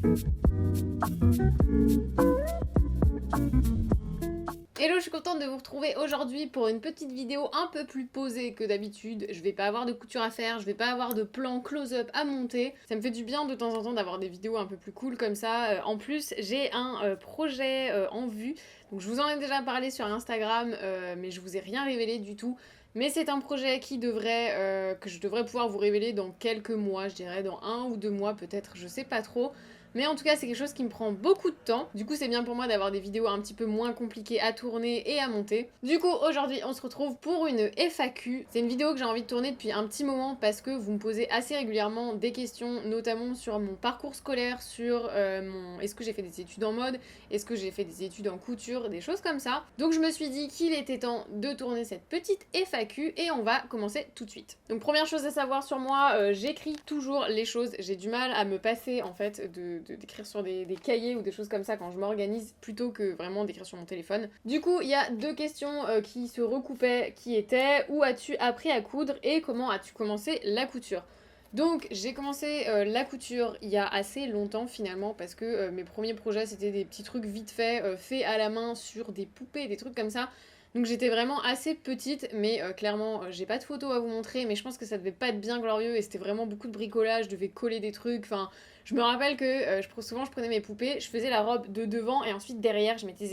Hello, je suis contente de vous retrouver aujourd'hui pour une petite vidéo un peu plus posée que d'habitude. Je vais pas avoir de couture à faire, je vais pas avoir de plan close-up à monter. Ça me fait du bien de temps en temps d'avoir des vidéos un peu plus cool comme ça. En plus, j'ai un projet en vue. Donc je vous en ai déjà parlé sur Instagram, mais je vous ai rien révélé du tout. Mais c'est un projet que je devrais pouvoir vous révéler dans quelques mois, je dirais dans 1 ou 2 mois peut-être, je sais pas trop. Mais en tout cas, c'est quelque chose qui me prend beaucoup de temps. Du coup, c'est bien pour moi d'avoir des vidéos un petit peu moins compliquées à tourner et à monter. Du coup, aujourd'hui, on se retrouve pour une FAQ. C'est une vidéo que j'ai envie de tourner depuis un petit moment parce que vous me posez assez régulièrement des questions, notamment sur mon parcours scolaire, sur est-ce que j'ai fait des études en mode, est-ce que j'ai fait des études en couture, des choses comme ça. Donc je me suis dit qu'il était temps de tourner cette petite FAQ et on va commencer tout de suite. Donc première chose à savoir sur moi, j'écris toujours les choses. J'ai du mal à me passer en fait d'écrire sur des cahiers ou des choses comme ça quand je m'organise plutôt que vraiment d'écrire sur mon téléphone. Du coup, il y a deux questions qui se recoupaient qui étaient: où as-tu appris à coudre et comment as-tu commencé la couture? Donc j'ai commencé la couture il y a assez longtemps finalement parce que mes premiers projets c'était des petits trucs vite faits à la main sur des poupées, des trucs comme ça. Donc j'étais vraiment assez petite, mais clairement j'ai pas de photos à vous montrer, mais je pense que ça devait pas être bien glorieux et c'était vraiment beaucoup de bricolage, je devais coller des trucs, enfin je me rappelle que souvent je prenais mes poupées, je faisais la robe de devant et ensuite derrière je mettais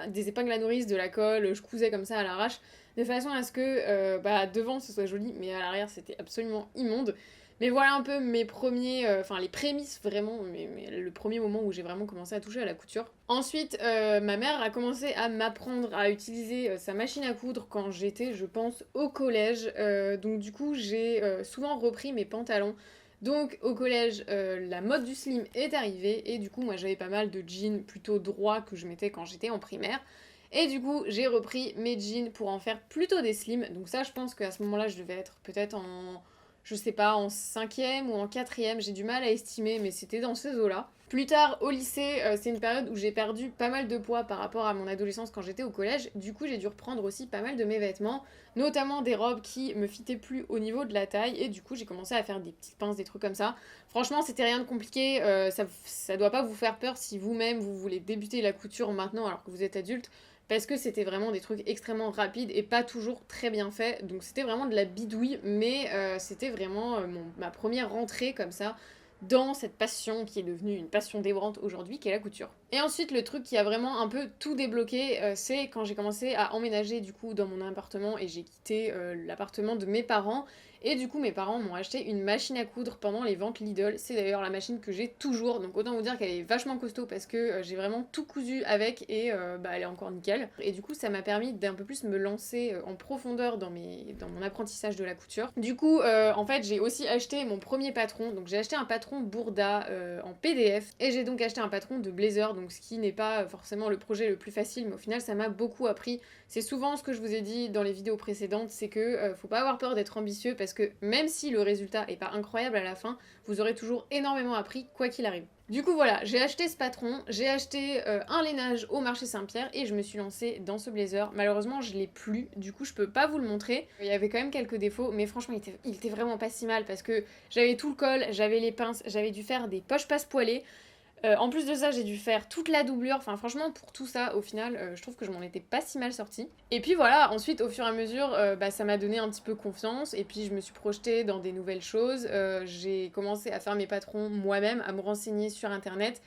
des épingles à nourrice, de la colle, je cousais comme ça à l'arrache, de façon à ce que devant ce soit joli, mais à l'arrière c'était absolument immonde. Mais voilà un peu mes premiers, les prémices vraiment, mais le premier moment où j'ai vraiment commencé à toucher à la couture. Ensuite, ma mère a commencé à m'apprendre à utiliser sa machine à coudre quand j'étais, je pense, au collège. Donc du coup, j'ai souvent repris mes pantalons. Donc au collège, la mode du slim est arrivée et du coup, moi j'avais pas mal de jeans plutôt droits que je mettais quand j'étais en primaire. Et du coup, j'ai repris mes jeans pour en faire plutôt des slims. Donc ça, je pense qu'à ce moment-là, je devais être peut-être en, je sais pas, en cinquième ou en quatrième, j'ai du mal à estimer, mais c'était dans ces eaux-là. Plus tard, au lycée, c'est une période où j'ai perdu pas mal de poids par rapport à mon adolescence quand j'étais au collège. Du coup, j'ai dû reprendre aussi pas mal de mes vêtements, notamment des robes qui me fitaient plus au niveau de la taille. Et du coup, j'ai commencé à faire des petites pinces, des trucs comme ça. Franchement, c'était rien de compliqué. Ça doit pas vous faire peur si vous-même vous voulez débuter la couture maintenant alors que vous êtes adulte, parce que c'était vraiment des trucs extrêmement rapides et pas toujours très bien faits. Donc c'était vraiment de la bidouille, mais c'était vraiment ma première rentrée comme ça dans cette passion qui est devenue une passion dévorante aujourd'hui, qui est la couture. Et ensuite, le truc qui a vraiment un peu tout débloqué, c'est quand j'ai commencé à emménager du coup dans mon appartement et j'ai quitté l'appartement de mes parents. Et du coup, mes parents m'ont acheté une machine à coudre pendant les ventes Lidl. C'est d'ailleurs la machine que j'ai toujours, donc autant vous dire qu'elle est vachement costaud parce que j'ai vraiment tout cousu avec et elle est encore nickel. Et du coup, ça m'a permis d'un peu plus me lancer en profondeur dans mon apprentissage de la couture. Du coup, en fait, j'ai aussi acheté mon premier patron. Donc j'ai acheté un patron Bourda en PDF et j'ai donc acheté un patron de blazer, donc ce qui n'est pas forcément le projet le plus facile, mais au final, ça m'a beaucoup appris. C'est souvent ce que je vous ai dit dans les vidéos précédentes, c'est que faut pas avoir peur d'être ambitieux parce que même si le résultat est pas incroyable à la fin, vous aurez toujours énormément appris quoi qu'il arrive. Du coup voilà, j'ai acheté ce patron, j'ai acheté un lainage au marché Saint-Pierre et je me suis lancée dans ce blazer. Malheureusement je l'ai plus, du coup je peux pas vous le montrer. Il y avait quand même quelques défauts, mais franchement il était vraiment pas si mal parce que j'avais tout le col, j'avais les pinces, j'avais dû faire des poches passe poilées. En plus de ça, j'ai dû faire toute la doublure. Enfin, franchement, pour tout ça, au final, je trouve que je m'en étais pas si mal sortie. Et puis voilà, ensuite, au fur et à mesure, ça m'a donné un petit peu confiance. Et puis, je me suis projetée dans des nouvelles choses. J'ai commencé à faire mes patrons moi-même, à me renseigner sur Internet.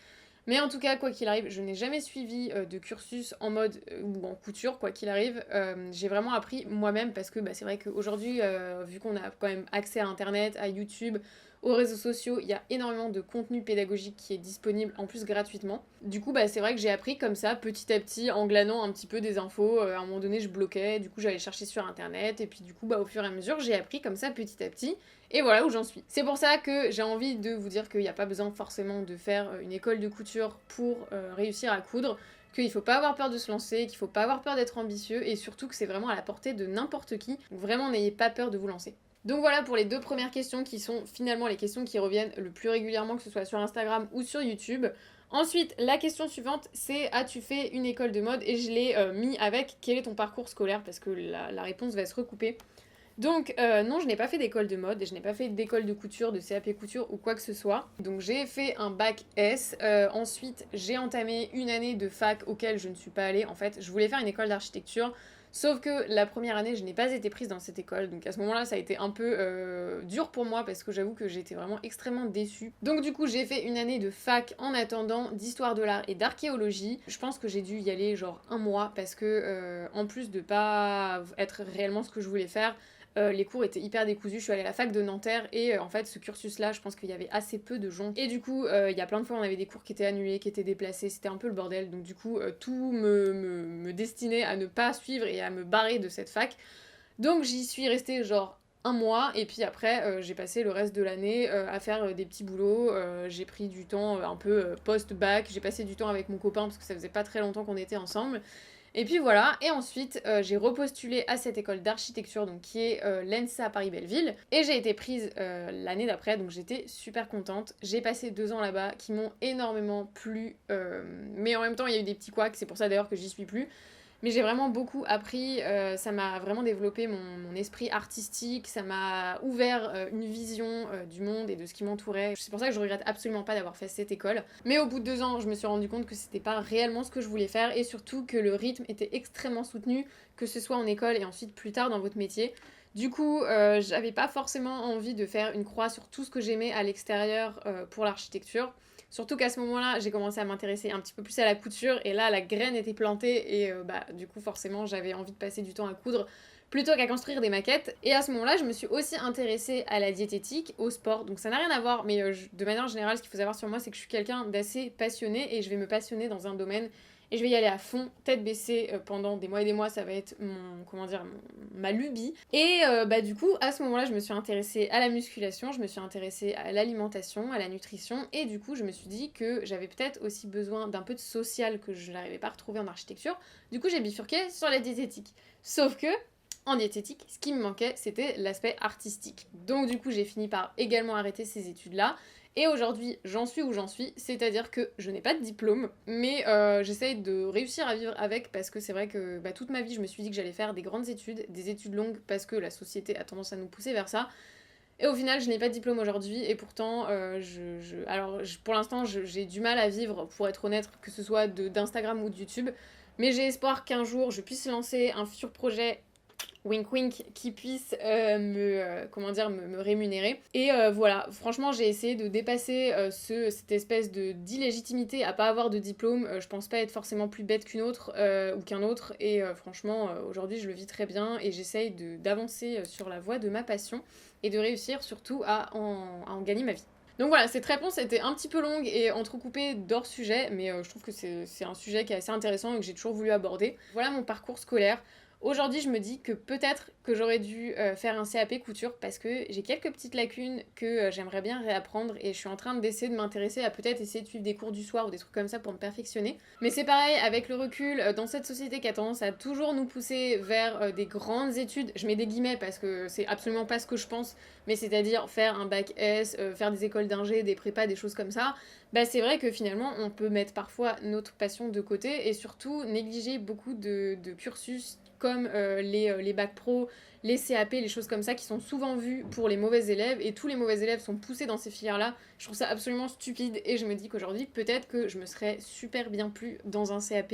Mais en tout cas, quoi qu'il arrive, je n'ai jamais suivi de cursus en mode ou en couture, quoi qu'il arrive. J'ai vraiment appris moi-même parce que c'est vrai qu'aujourd'hui, vu qu'on a quand même accès à Internet, à YouTube, aux réseaux sociaux, il y a énormément de contenu pédagogique qui est disponible en plus gratuitement. Du coup, c'est vrai que j'ai appris comme ça, petit à petit, en glanant un petit peu des infos. À un moment donné, je bloquais, du coup, j'allais chercher sur Internet, et puis du coup, au fur et à mesure, j'ai appris comme ça, petit à petit. Et voilà où j'en suis. C'est pour ça que j'ai envie de vous dire qu'il n'y a pas besoin forcément de faire une école de couture pour réussir à coudre, qu'il faut pas avoir peur de se lancer, qu'il faut pas avoir peur d'être ambitieux, et surtout que c'est vraiment à la portée de n'importe qui. Donc vraiment, n'ayez pas peur de vous lancer. Donc voilà pour les deux premières questions qui sont finalement les questions qui reviennent le plus régulièrement, que ce soit sur Instagram ou sur YouTube. Ensuite, la question suivante, c'est: as-tu fait une école de mode? Et je l'ai mis avec quel est ton parcours scolaire, parce que la réponse va se recouper. Donc non, je n'ai pas fait d'école de mode, et je n'ai pas fait d'école de couture, de CAP couture ou quoi que ce soit. Donc j'ai fait un bac S, ensuite j'ai entamé une année de fac auquel je ne suis pas allée. En fait, je voulais faire une école d'architecture, sauf que la première année, je n'ai pas été prise dans cette école. Donc à ce moment-là, ça a été un peu dur pour moi parce que j'avoue que j'étais vraiment extrêmement déçue. Donc du coup, j'ai fait une année de fac en attendant d'histoire de l'art et d'archéologie. Je pense que j'ai dû y aller genre un mois parce que en plus de pas être réellement ce que je voulais faire, les cours étaient hyper décousus. Je suis allée à la fac de Nanterre et en fait, ce cursus-là, je pense qu'il y avait assez peu de gens. Et du coup, il y a plein de fois, on avait des cours qui étaient annulés, qui étaient déplacés. C'était un peu le bordel. Donc, du coup, tout me destinait à ne pas suivre et à me barrer de cette fac. Donc, j'y suis restée genre un mois et puis après j'ai passé le reste de l'année à faire des petits boulots, j'ai pris du temps un peu post-bac, j'ai passé du temps avec mon copain parce que ça faisait pas très longtemps qu'on était ensemble. Et puis voilà, et ensuite j'ai repostulé à cette école d'architecture donc qui est l'ENSA Paris-Belleville et j'ai été prise l'année d'après donc j'étais super contente. J'ai passé 2 ans là-bas qui m'ont énormément plu mais en même temps il y a eu des petits couacs, c'est pour ça d'ailleurs que j'y suis plus. Mais j'ai vraiment beaucoup appris, ça m'a vraiment développé mon esprit artistique, ça m'a ouvert une vision du monde et de ce qui m'entourait. C'est pour ça que je regrette absolument pas d'avoir fait cette école. Mais au bout de 2 ans, je me suis rendu compte que c'était pas réellement ce que je voulais faire et surtout que le rythme était extrêmement soutenu, que ce soit en école et ensuite plus tard dans votre métier. Du coup, j'avais pas forcément envie de faire une croix sur tout ce que j'aimais à l'extérieur pour l'architecture. Surtout qu'à ce moment-là, j'ai commencé à m'intéresser un petit peu plus à la couture et là, la graine était plantée et bah, du coup, forcément, j'avais envie de passer du temps à coudre plutôt qu'à construire des maquettes. Et à ce moment-là, je me suis aussi intéressée à la diététique, au sport. Donc ça n'a rien à voir, mais de manière générale, ce qu'il faut savoir sur moi, c'est que je suis quelqu'un d'assez passionné et je vais me passionner dans un domaine et je vais y aller à fond, tête baissée pendant des mois et des mois, ça va être ma lubie. Et bah du coup, à ce moment-là, je me suis intéressée à la musculation, je me suis intéressée à l'alimentation, à la nutrition, et du coup, je me suis dit que j'avais peut-être aussi besoin d'un peu de social que je n'arrivais pas à retrouver en architecture. Du coup, j'ai bifurqué sur la diététique. Sauf que en diététique, ce qui me manquait, c'était l'aspect artistique. Donc du coup, j'ai fini par également arrêter ces études-là. Et aujourd'hui, j'en suis où j'en suis, c'est-à-dire que je n'ai pas de diplôme, mais j'essaye de réussir à vivre avec parce que c'est vrai que bah, toute ma vie, je me suis dit que j'allais faire des grandes études, des études longues, parce que la société a tendance à nous pousser vers ça. Et au final, je n'ai pas de diplôme aujourd'hui, et pourtant, pour l'instant, j'ai du mal à vivre, pour être honnête, que ce soit d'Instagram ou de YouTube, mais j'ai espoir qu'un jour, je puisse lancer un futur projet wink wink, qui puisse me rémunérer. Et voilà, franchement, j'ai essayé de dépasser cette espèce d'illégitimité à pas avoir de diplôme. Je pense pas être forcément plus bête qu'une autre ou qu'un autre. Et franchement, aujourd'hui, je le vis très bien et j'essaye d'avancer sur la voie de ma passion et de réussir surtout à en gagner ma vie. Donc voilà, cette réponse était un petit peu longue et entrecoupée d'hors sujet, mais je trouve que c'est un sujet qui est assez intéressant et que j'ai toujours voulu aborder. Voilà mon parcours scolaire. Aujourd'hui, je me dis que peut-être que j'aurais dû faire un CAP couture parce que j'ai quelques petites lacunes que j'aimerais bien réapprendre et je suis en train d'essayer de m'intéresser à peut-être essayer de suivre des cours du soir ou des trucs comme ça pour me perfectionner. Mais c'est pareil, avec le recul, dans cette société qui a tendance à toujours nous pousser vers des grandes études, je mets des guillemets parce que c'est absolument pas ce que je pense, mais c'est-à-dire faire un bac S, faire des écoles d'ingé, des prépas, des choses comme ça, bah c'est vrai que finalement on peut mettre parfois notre passion de côté et surtout négliger beaucoup de cursus comme les bacs pro, les CAP, les choses comme ça qui sont souvent vues pour les mauvais élèves et tous les mauvais élèves sont poussés dans ces filières-là. Je trouve ça absolument stupide et je me dis qu'aujourd'hui peut-être que je me serais super bien plu dans un CAP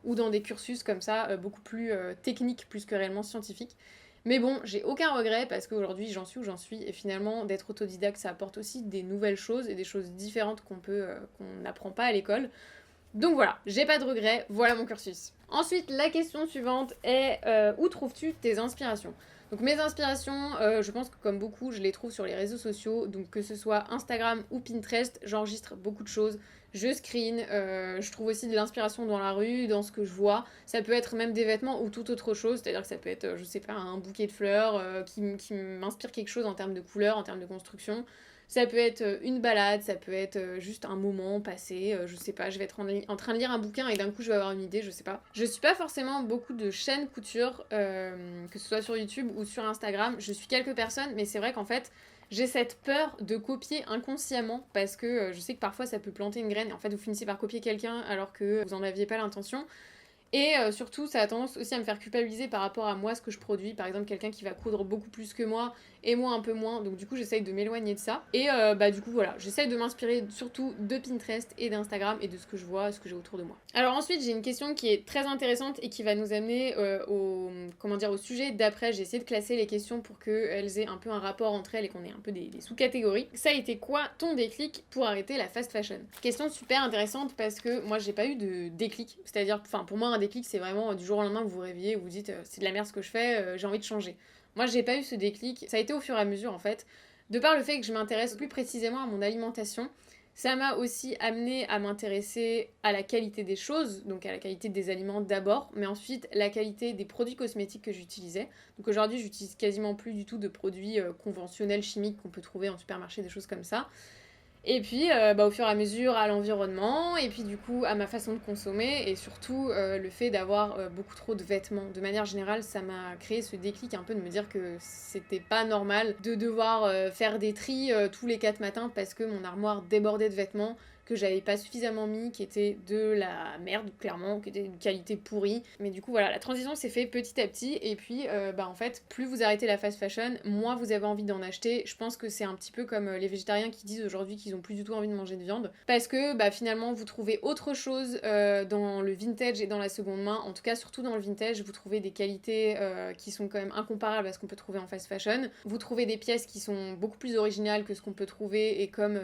ou dans des cursus comme ça beaucoup plus techniques plus que réellement scientifiques. Mais bon, j'ai aucun regret parce qu'aujourd'hui j'en suis où j'en suis et finalement d'être autodidacte ça apporte aussi des nouvelles choses et des choses différentes qu'on n'apprend pas à l'école. Donc voilà, j'ai pas de regrets, voilà mon cursus. Ensuite, la question suivante est où trouves-tu tes inspirations? Donc mes inspirations, je pense que comme beaucoup, je les trouve sur les réseaux sociaux, donc que ce soit Instagram ou Pinterest, j'enregistre beaucoup de choses, je screen, je trouve aussi de l'inspiration dans la rue, dans ce que je vois. Ça peut être même des vêtements ou tout autre chose, c'est-à-dire que ça peut être, je sais pas, un bouquet de fleurs qui m'inspire quelque chose en termes de couleur, en termes de construction. Ça peut être une balade, ça peut être juste un moment passé, je sais pas, je vais être en train de lire un bouquin et d'un coup je vais avoir une idée, je sais pas. Je suis pas forcément beaucoup de chaînes couture, que ce soit sur YouTube ou sur Instagram, je suis quelques personnes, mais c'est vrai qu'en fait, j'ai cette peur de copier inconsciemment parce que je sais que parfois ça peut planter une graine et en fait vous finissez par copier quelqu'un alors que vous en aviez pas l'intention. Et surtout, ça a tendance aussi à me faire culpabiliser par rapport à moi, ce que je produis. Par exemple, quelqu'un qui va coudre beaucoup plus que moi et moi un peu moins. Donc du coup, j'essaye de m'éloigner de ça. Et bah du coup, voilà, j'essaye de m'inspirer surtout de Pinterest et d'Instagram et de ce que je vois, ce que j'ai autour de moi. Alors ensuite, j'ai une question qui est très intéressante et qui va nous amener au sujet d'après. J'ai essayé de classer les questions pour qu'elles aient un peu un rapport entre elles et qu'on ait un peu des sous-catégories. Ça a été quoi ton déclic pour arrêter la fast fashion? Question super intéressante parce que moi, j'ai pas eu de déclic. C'est-à-dire, enfin, pour moi, un déclic, c'est vraiment du jour au lendemain, vous vous réveillez, vous vous dites c'est de la merde ce que je fais, j'ai envie de changer. Moi, j'ai pas eu ce déclic. Ça a été au fur et à mesure, en fait. De par le fait que je m'intéresse plus précisément à mon alimentation, ça m'a aussi amené à m'intéresser à la qualité des choses, donc à la qualité des aliments d'abord, mais ensuite la qualité des produits cosmétiques que j'utilisais. Donc aujourd'hui, j'utilise quasiment plus du tout de produits conventionnels chimiques qu'on peut trouver en supermarché, des choses comme ça. Et puis, au fur et à mesure, à l'environnement, et puis du coup, à ma façon de consommer, et surtout le fait d'avoir beaucoup trop de vêtements. De manière générale, ça m'a créé ce déclic un peu de me dire que c'était pas normal de devoir faire des tris tous les 4 matins parce que mon armoire débordait de vêtements que j'avais pas suffisamment mis, qui étaient de la merde, clairement, qui étaient d'une qualité pourrie. Mais du coup, voilà, la transition s'est fait petit à petit, et puis, en fait, plus vous arrêtez la fast fashion, moins vous avez envie d'en acheter. Je pense que c'est un petit peu comme les végétariens qui disent aujourd'hui qu'ils ont plus du tout envie de manger de viande, parce que, finalement, vous trouvez autre chose dans le vintage et dans la seconde main, en tout cas, surtout dans le vintage, vous trouvez des qualités qui sont quand même incomparables à ce qu'on peut trouver en fast fashion. Vous trouvez des pièces qui sont beaucoup plus originales que ce qu'on peut trouver, et comme,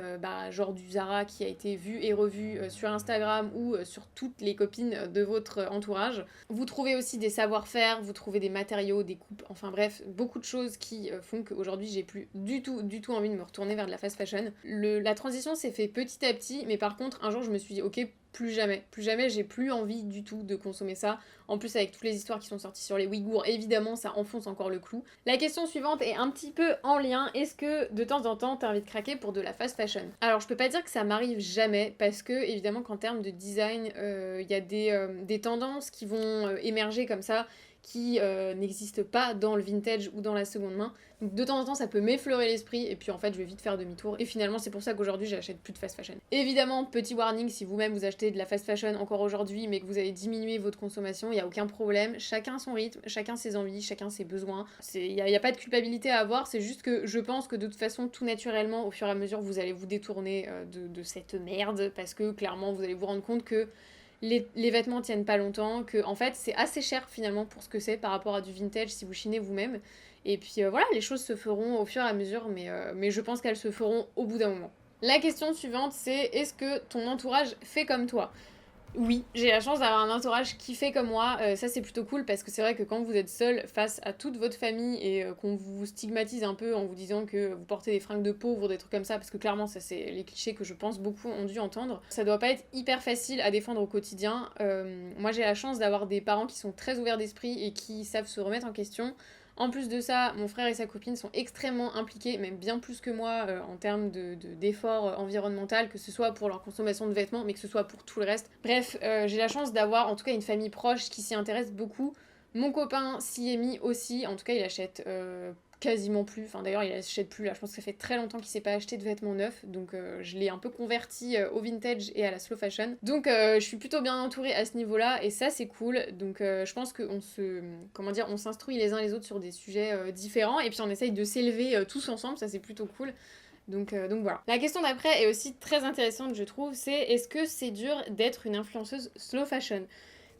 genre du Zara qui a été vu et revu sur Instagram ou sur toutes les copines de votre entourage. Vous trouvez aussi des savoir-faire, vous trouvez des matériaux, des coupes, enfin bref, beaucoup de choses qui font qu'aujourd'hui j'ai plus du tout envie de me retourner vers de la fast fashion. La transition s'est fait petit à petit, mais par contre un jour je me suis dit ok, plus jamais j'ai plus envie du tout de consommer ça. En plus avec toutes les histoires qui sont sorties sur les Ouïghours, évidemment ça enfonce encore le clou. La question suivante est un petit peu en lien, est-ce que de temps en temps t'as envie de craquer pour de la fast fashion? Alors je peux pas dire que ça m'arrive jamais, parce que évidemment qu'en termes de design, il y a des tendances qui vont émerger comme ça, qui n'existent pas dans le vintage ou dans la seconde main. Donc de temps en temps ça peut m'effleurer l'esprit et puis en fait je vais vite faire demi-tour et finalement c'est pour ça qu'aujourd'hui j'achète plus de fast fashion. Évidemment, petit warning, si vous-même vous achetez de la fast fashion encore aujourd'hui mais que vous avez diminué votre consommation, il n'y a aucun problème, chacun son rythme, chacun ses envies, chacun ses besoins. Il n'y a pas de culpabilité à avoir, c'est juste que je pense que de toute façon tout naturellement au fur et à mesure vous allez vous détourner de cette merde parce que clairement vous allez vous rendre compte que les vêtements tiennent pas longtemps, que en fait c'est assez cher finalement pour ce que c'est par rapport à du vintage si vous chinez vous-même. Et puis voilà, les choses se feront au fur et à mesure, mais je pense qu'elles se feront au bout d'un moment. La question suivante c'est est-ce que ton entourage fait comme toi? Oui, j'ai la chance d'avoir un entourage qui fait comme moi, ça c'est plutôt cool parce que c'est vrai que quand vous êtes seul face à toute votre famille et qu'on vous stigmatise un peu en vous disant que vous portez des fringues de pauvres, des trucs comme ça, parce que clairement ça c'est les clichés que je pense beaucoup ont dû entendre, ça doit pas être hyper facile à défendre au quotidien. Moi j'ai la chance d'avoir des parents qui sont très ouverts d'esprit et qui savent se remettre en question. En plus de ça, mon frère et sa copine sont extrêmement impliqués, même bien plus que moi, en termes d'efforts environnemental, que ce soit pour leur consommation de vêtements, mais que ce soit pour tout le reste. Bref, j'ai la chance d'avoir en tout cas une famille proche qui s'y intéresse beaucoup. Mon copain s'y est mis aussi, en tout cas il achète quasiment plus, enfin d'ailleurs il achète plus là, je pense que ça fait très longtemps qu'il s'est pas acheté de vêtements neufs, donc je l'ai un peu converti au vintage et à la slow fashion. Donc je suis plutôt bien entourée à ce niveau-là et ça c'est cool, donc je pense qu'on on s'instruit les uns les autres sur des sujets différents et puis on essaye de s'élever tous ensemble, ça c'est plutôt cool. Donc voilà. La question d'après est aussi très intéressante je trouve, c'est est-ce que c'est dur d'être une influenceuse slow fashion?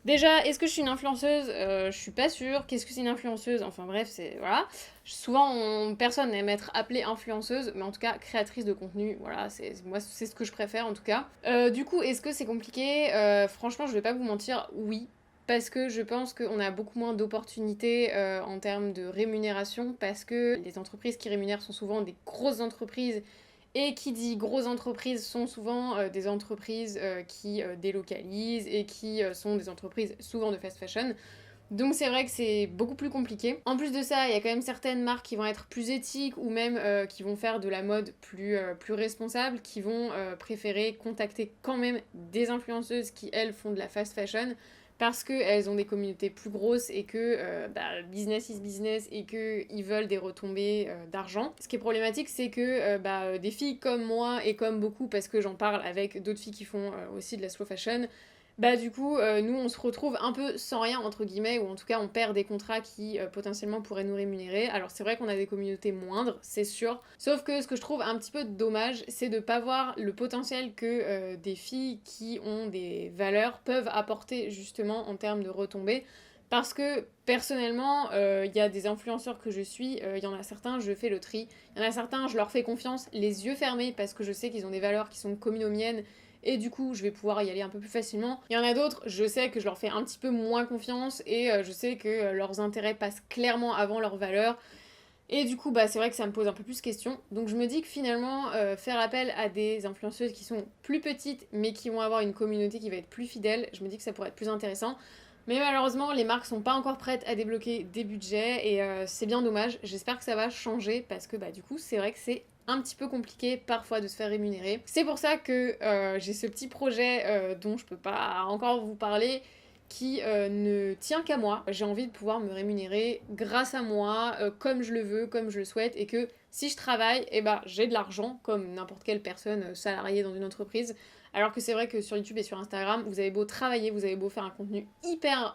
Déjà, est-ce que je suis une influenceuse? Je suis pas sûre. Qu'est-ce que c'est une influenceuse? Enfin bref, c'est... Voilà. Souvent, personne n'aime être appelée influenceuse, mais en tout cas, créatrice de contenu, voilà, moi, c'est ce que je préfère en tout cas. Du coup, est-ce que c'est compliqué? Franchement, je vais pas vous mentir, oui. Parce que je pense qu'on a beaucoup moins d'opportunités en termes de rémunération, parce que les entreprises qui rémunèrent sont souvent des grosses entreprises et qui dit grosses entreprises sont souvent des entreprises qui délocalisent et qui sont des entreprises souvent de fast fashion. Donc c'est vrai que c'est beaucoup plus compliqué. En plus de ça, il y a quand même certaines marques qui vont être plus éthiques ou même qui vont faire de la mode plus responsable, qui vont préférer contacter quand même des influenceuses qui, elles, font de la fast fashion parce qu'elles ont des communautés plus grosses et que business is business et qu'ils veulent des retombées d'argent. Ce qui est problématique, c'est que des filles comme moi et comme beaucoup, parce que j'en parle avec d'autres filles qui font aussi de la slow fashion, bah du coup, nous on se retrouve un peu sans rien entre guillemets, ou en tout cas on perd des contrats qui potentiellement pourraient nous rémunérer. Alors c'est vrai qu'on a des communautés moindres, c'est sûr. Sauf que ce que je trouve un petit peu dommage, c'est de pas voir le potentiel que des filles qui ont des valeurs peuvent apporter justement en termes de retombées. Parce que personnellement, il y a des influenceurs que je suis, il y en a certains, je fais le tri. Il y en a certains, je leur fais confiance, les yeux fermés, parce que je sais qu'ils ont des valeurs qui sont communes aux miennes et du coup je vais pouvoir y aller un peu plus facilement. Il y en a d'autres, je sais que je leur fais un petit peu moins confiance et je sais que leurs intérêts passent clairement avant leurs valeurs. Et du coup, bah, c'est vrai que ça me pose un peu plus question. Donc je me dis que finalement, faire appel à des influenceuses qui sont plus petites, mais qui vont avoir une communauté qui va être plus fidèle, je me dis que ça pourrait être plus intéressant. Mais malheureusement, les marques sont pas encore prêtes à débloquer des budgets et c'est bien dommage. J'espère que ça va changer parce que bah du coup, c'est vrai que c'est un petit peu compliqué parfois de se faire rémunérer. C'est pour ça que j'ai ce petit projet dont je peux pas encore vous parler qui ne tient qu'à moi. J'ai envie de pouvoir me rémunérer grâce à moi, comme je le veux, comme je le souhaite, et que si je travaille, eh ben, j'ai de l'argent, comme n'importe quelle personne salariée dans une entreprise. Alors que c'est vrai que sur YouTube et sur Instagram, vous avez beau travailler, vous avez beau faire un contenu hyper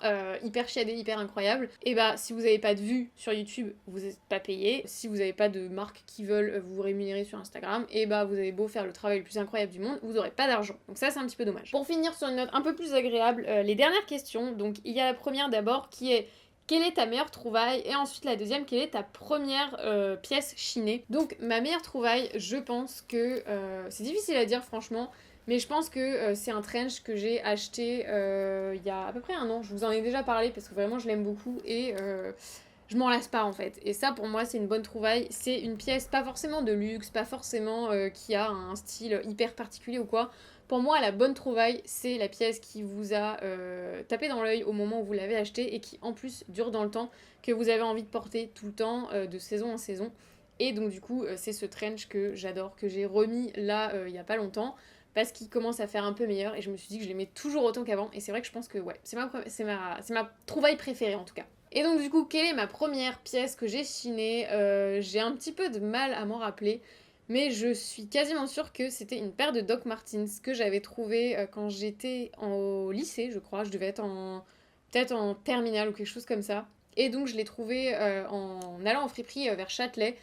chiadé, hyper incroyable, et bah si vous n'avez pas de vues sur YouTube, vous n'êtes pas payé. Si vous n'avez pas de marques qui veulent vous rémunérer sur Instagram, et bah vous avez beau faire le travail le plus incroyable du monde, vous n'aurez pas d'argent. Donc ça c'est un petit peu dommage. Pour finir sur une note un peu plus agréable, les dernières questions. Donc il y a la première d'abord qui est: quelle est ta meilleure trouvaille? Et ensuite la deuxième, quelle est ta première pièce chinée? Donc ma meilleure trouvaille, je pense que c'est difficile à dire franchement, mais je pense que c'est un trench que j'ai acheté il y a à peu près un an. Je vous en ai déjà parlé parce que vraiment je l'aime beaucoup et je m'en lasse pas en fait. Et ça pour moi c'est une bonne trouvaille. C'est une pièce pas forcément de luxe, pas forcément qui a un style hyper particulier ou quoi. Pour moi la bonne trouvaille c'est la pièce qui vous a tapé dans l'œil au moment où vous l'avez acheté et qui en plus dure dans le temps, que vous avez envie de porter tout le temps, de saison en saison. Et donc du coup c'est ce trench que j'adore, que j'ai remis là il y a pas longtemps parce qu'il commence à faire un peu meilleur et je me suis dit que je l'aimais toujours autant qu'avant et c'est vrai que je pense que ouais, c'est ma trouvaille préférée en tout cas. Et donc du coup, quelle est ma première pièce que j'ai chinée? J'ai un petit peu de mal à m'en rappeler, mais je suis quasiment sûre que c'était une paire de Doc Martens que j'avais trouvée quand j'étais au lycée, je crois. Je devais être peut-être en terminale ou quelque chose comme ça. Et donc je l'ai trouvée en allant en friperie vers Châtelet.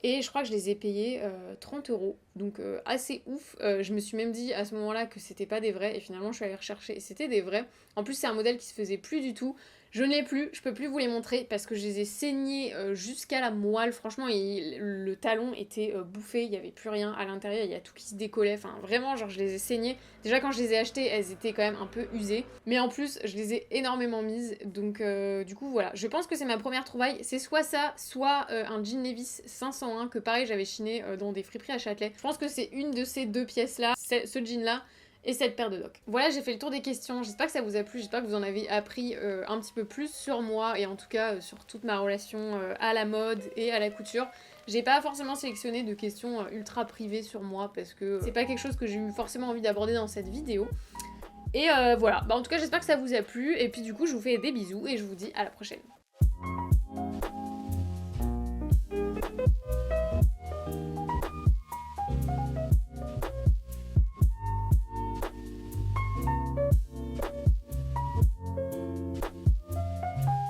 Et je crois que je les ai payés 30 euros, donc assez ouf. Je me suis même dit à ce moment-là que c'était pas des vrais, et finalement je suis allée rechercher et c'était des vrais. En plus, c'est un modèle qui se faisait plus du tout. Je ne l'ai plus, je peux plus vous les montrer parce que je les ai saignés jusqu'à la moelle. Franchement, le talon était bouffé, il y avait plus rien à l'intérieur, il y a tout qui se décollait. Enfin, vraiment, genre, je les ai saignés. Déjà, quand je les ai achetées, elles étaient quand même un peu usées. Mais en plus, je les ai énormément mises. Donc, du coup, voilà. Je pense que c'est ma première trouvaille. C'est soit ça, soit un jean Levi's 501 que pareil, j'avais chiné dans des friperies à Châtelet. Je pense que c'est une de ces deux pièces-là, ce jean-là et cette paire de Doc. Voilà, j'ai fait le tour des questions. J'espère que ça vous a plu. J'espère que vous en avez appris un petit peu plus sur moi et en tout cas sur toute ma relation à la mode et à la couture. J'ai pas forcément sélectionné de questions ultra privées sur moi parce que c'est pas quelque chose que j'ai eu forcément envie d'aborder dans cette vidéo. Et voilà, bah, en tout cas j'espère que ça vous a plu et puis du coup je vous fais des bisous et je vous dis à la prochaine.